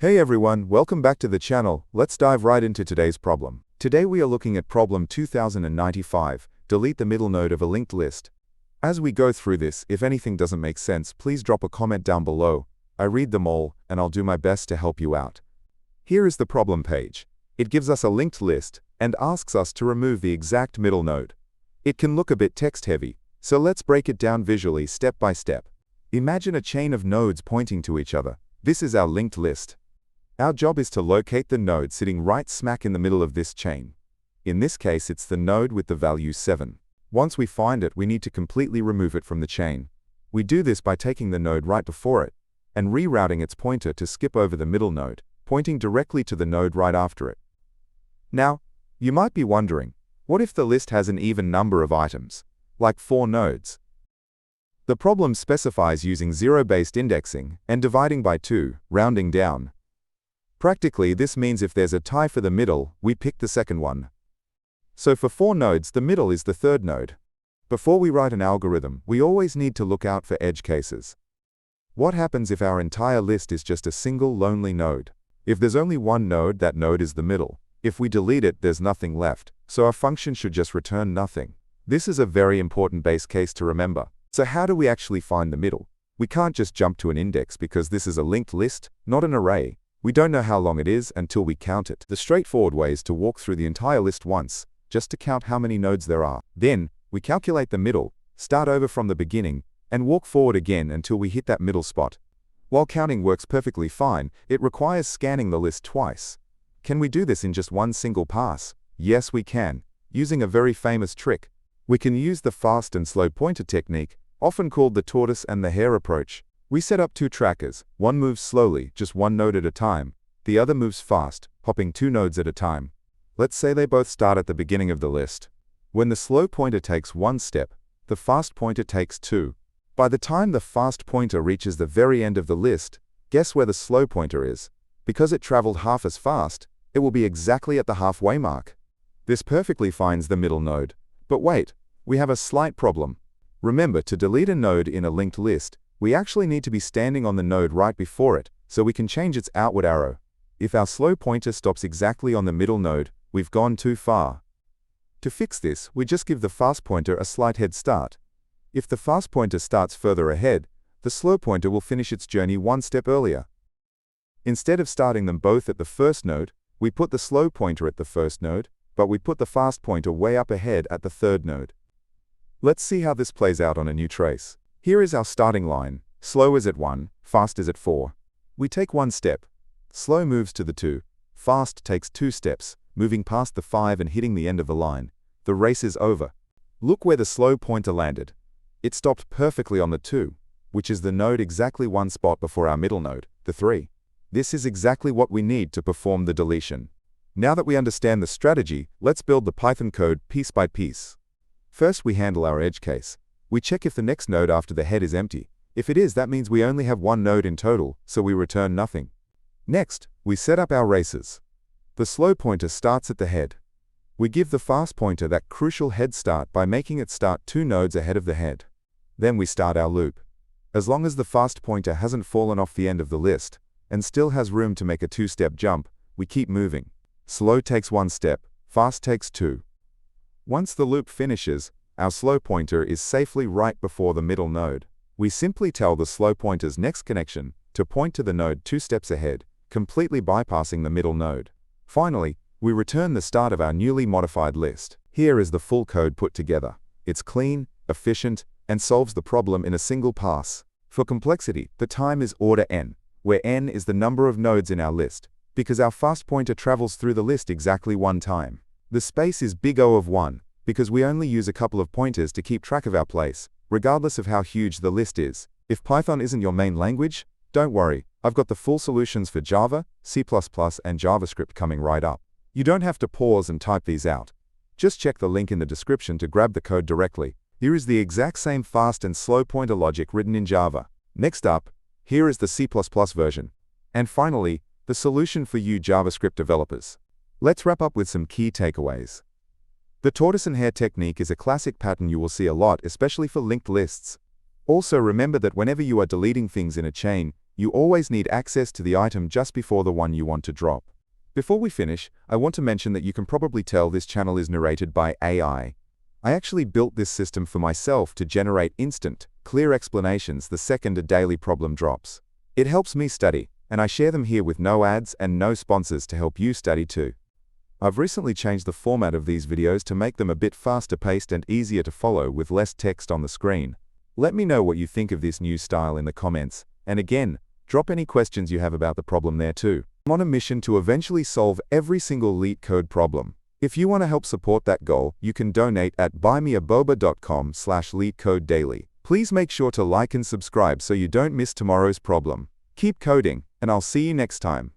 Hey everyone, welcome back to the channel. Let's dive right into today's problem. Today we are looking at problem 2095, delete the middle node of a linked list. As we go through this, if anything doesn't make sense, please drop a comment down below. I read them all, and I'll do my best to help you out. Here is the problem page. It gives us a linked list, and asks us to remove the exact middle node. It can look a bit text-heavy, so let's break it down visually step by step. Imagine a chain of nodes pointing to each other. This is our linked list. Our job is to locate the node sitting right smack in the middle of this chain. In this case, it's the node with the value 7. Once we find it, we need to completely remove it from the chain. We do this by taking the node right before it, and rerouting its pointer to skip over the middle node, pointing directly to the node right after it. Now, you might be wondering, what if the list has an even number of items, like 4 nodes? The problem specifies using zero-based indexing and dividing by 2, rounding down. Practically, this means if there's a tie for the middle, we pick the second one. So for 4 nodes, the middle is the third node. Before we write an algorithm, we always need to look out for edge cases. What happens if our entire list is just a single lonely node? If there's only one node, that node is the middle. If we delete it, there's nothing left, so our function should just return nothing. This is a very important base case to remember. So how do we actually find the middle? We can't just jump to an index because this is a linked list, not an array. We don't know how long it is until we count it. The straightforward way is to walk through the entire list once, just to count how many nodes there are. Then, we calculate the middle, start over from the beginning, and walk forward again until we hit that middle spot. While counting works perfectly fine, it requires scanning the list twice. Can we do this in just one single pass? Yes, we can, using a very famous trick. We can use the fast and slow pointer technique, often called the tortoise and the hare approach. We set up 2 trackers. One moves slowly, just 1 node at a time. The other moves fast, hopping 2 nodes at a time. Let's say they both start at the beginning of the list. When the slow pointer takes 1 step, the fast pointer takes 2. By the time the fast pointer reaches the very end of the list, guess where the slow pointer is? Because it traveled half as fast, it will be exactly at the halfway mark. This perfectly finds the middle node. But wait, we have a slight problem. Remember, to delete a node in a linked list, we actually need to be standing on the node right before it, so we can change its outward arrow. If our slow pointer stops exactly on the middle node, we've gone too far. To fix this, we just give the fast pointer a slight head start. If the fast pointer starts further ahead, the slow pointer will finish its journey 1 step earlier. Instead of starting them both at the first node, we put the slow pointer at the first node, but we put the fast pointer way up ahead at the third node. Let's see how this plays out on a new trace. Here is our starting line. Slow is at 1, fast is at 4. We take 1 step. Slow moves to the 2. Fast takes 2 steps, moving past the 5 and hitting the end of the line. The race is over. Look where the slow pointer landed. It stopped perfectly on the 2, which is the node exactly 1 spot before our middle node, the 3. This is exactly what we need to perform the deletion. Now that we understand the strategy, let's build the Python code piece by piece. First, we handle our edge case. We check if the next node after the head is empty. If it is, that means we only have 1 node in total, so we return nothing. Next, we set up our races. The slow pointer starts at the head. We give the fast pointer that crucial head start by making it start 2 nodes ahead of the head. Then we start our loop. As long as the fast pointer hasn't fallen off the end of the list, and still has room to make a 2-step jump, we keep moving. Slow takes 1 step, fast takes 2. Once the loop finishes, our slow pointer is safely right before the middle node. We simply tell the slow pointer's next connection to point to the node 2 steps ahead, completely bypassing the middle node. Finally, we return the start of our newly modified list. Here is the full code put together. It's clean, efficient, and solves the problem in a single pass. For complexity, the time is order n, where n is the number of nodes in our list, because our fast pointer travels through the list exactly 1 time. The space is big O of 1, because we only use a couple of pointers to keep track of our place, regardless of how huge the list is. If Python isn't your main language, don't worry, I've got the full solutions for Java, C++, and JavaScript coming right up. You don't have to pause and type these out. Just check the link in the description to grab the code directly. Here is the exact same fast and slow pointer logic written in Java. Next up, here is the C++ version. And finally, the solution for you JavaScript developers. Let's wrap up with some key takeaways. The tortoise and hare technique is a classic pattern you will see a lot, especially for linked lists. Also remember that whenever you are deleting things in a chain, you always need access to the item just before the one you want to drop. Before we finish, I want to mention that you can probably tell this channel is narrated by AI. I actually built this system for myself to generate instant, clear explanations the second a daily problem drops. It helps me study, and I share them here with no ads and no sponsors to help you study too. I've recently changed the format of these videos to make them a bit faster paced and easier to follow with less text on the screen. Let me know what you think of this new style in the comments, and again, drop any questions you have about the problem there too. I'm on a mission to eventually solve every single Leetcode problem. If you want to help support that goal, you can donate at buymeaboba.com/leetcodedaily. Please make sure to like and subscribe so you don't miss tomorrow's problem. Keep coding, and I'll see you next time.